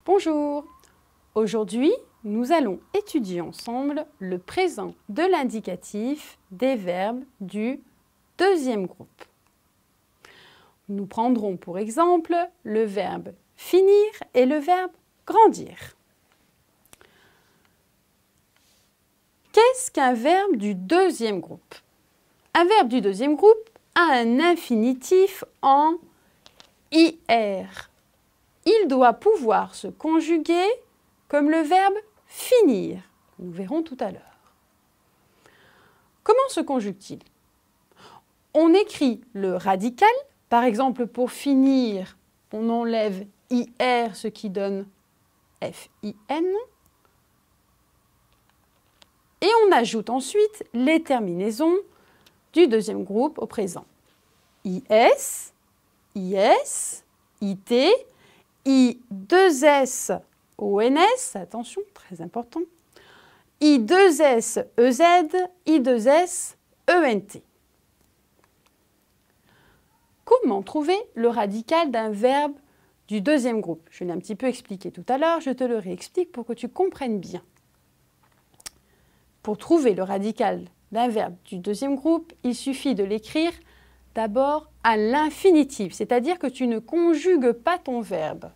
Bonjour! Aujourd'hui, nous allons étudier ensemble le présent de l'indicatif des verbes du deuxième groupe. Nous prendrons pour exemple le verbe finir et le verbe grandir. Qu'est-ce qu'un verbe du deuxième groupe? Un verbe du deuxième groupe a un infinitif en IR. Il doit pouvoir se conjuguer comme le verbe finir. Nous verrons tout à l'heure. Comment se conjugue-t-il? On écrit le radical. Par exemple, pour finir, on enlève IR, ce qui donne FIN. Et on ajoute ensuite les terminaisons du deuxième groupe au présent. IS, IS, IT, I2S, ONS, attention, très important, I2S, EZ, I2S, ENT. Comment trouver le radical d'un verbe du deuxième groupe? Je l'ai un petit peu expliqué tout à l'heure, je te le réexplique pour que tu comprennes bien. Pour trouver le radical d'un verbe du deuxième groupe, il suffit de l'écrire d'abord à l'infinitif, c'est-à-dire que tu ne conjugues pas ton verbe,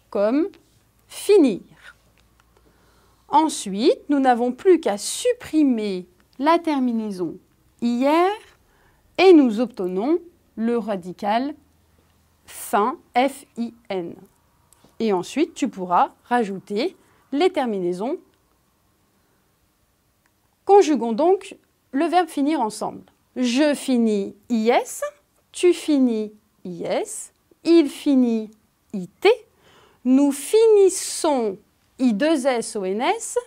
comme finir. Ensuite, nous n'avons plus qu'à supprimer la terminaison IR et nous obtenons le radical fin, FIN. Et ensuite, tu pourras rajouter les terminaisons. Conjuguons donc le verbe finir ensemble. Je finis IS, tu finis IS, il finit IT, nous finissons I2S ONS,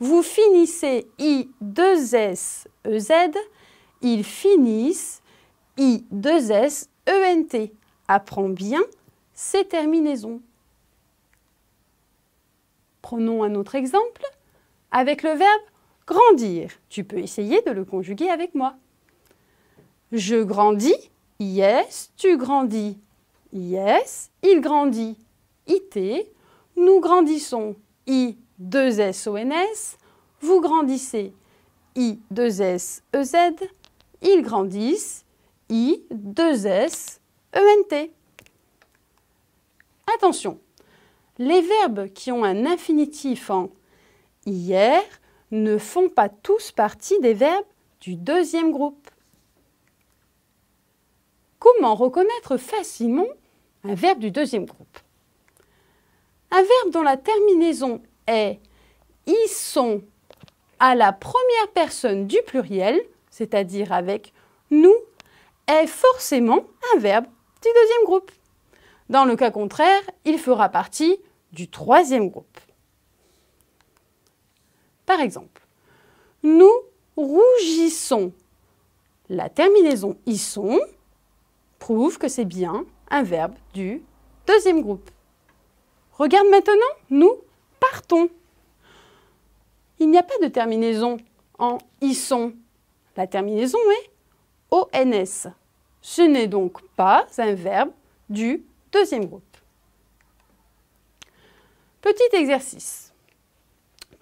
vous finissez I2S EZ, ils finissent I2S ENT. Apprends bien ces terminaisons. Prenons un autre exemple avec le verbe grandir. Tu peux essayer de le conjuguer avec moi. Je grandis, IS, tu grandis, IS, il grandit, IT, nous grandissons, I2S ONS, vous grandissez, I2S EZ, ils grandissent, I2S ENT. Attention, les verbes qui ont un infinitif en IR ne font pas tous partie des verbes du deuxième groupe. Comment reconnaître facilement un verbe du deuxième groupe? Un verbe dont la terminaison est « ils sont » à la première personne du pluriel, c'est-à-dire avec « nous », est forcément un verbe du deuxième groupe. Dans le cas contraire, il fera partie du troisième groupe. Par exemple, nous rougissons. La terminaison « ils sont » prouve que c'est bien un verbe du deuxième groupe. Regarde maintenant, nous partons. Il n'y a pas de terminaison en « ils sont ». La terminaison est « ONS ». Ce n'est donc pas un verbe du deuxième groupe. Petit exercice.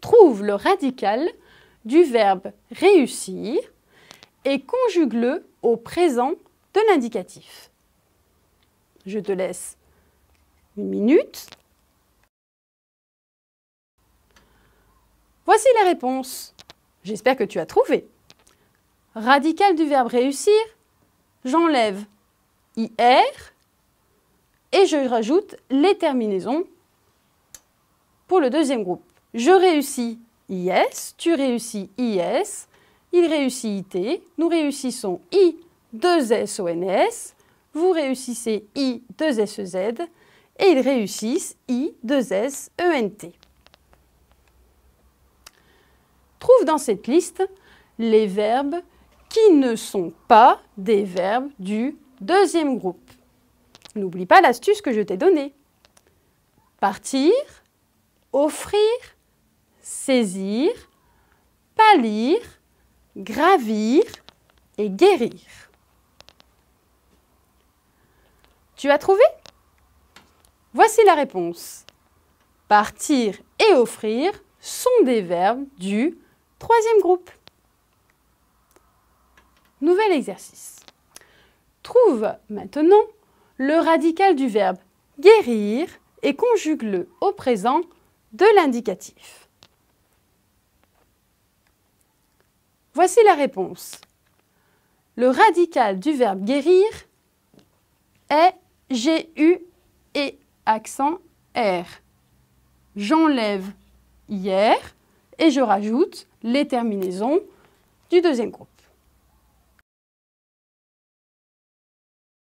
Trouve le radical du verbe « réussir » et conjugue-le au présent de l'indicatif. Je te laisse une minute. Voici la réponse. J'espère que tu as trouvé. Radical du verbe réussir, j'enlève IR et je rajoute les terminaisons pour le deuxième groupe. Je réussis IS, tu réussis IS, il réussit IT, nous réussissons I2S ONS, vous réussissez I2S EZ et ils réussissent I2S ENT. Trouve dans cette liste les verbes qui ne sont pas des verbes du deuxième groupe. N'oublie pas l'astuce que je t'ai donnée. Partir, offrir, saisir, pâlir, gravir et guérir. Tu as trouvé? Voici la réponse. Partir et offrir sont des verbes du troisième groupe. Nouvel exercice. Trouve maintenant le radical du verbe guérir et conjugue-le au présent de l'indicatif. Voici la réponse. Le radical du verbe guérir est G-U et accent R. J'enlève hier et je rajoute les terminaisons du deuxième groupe.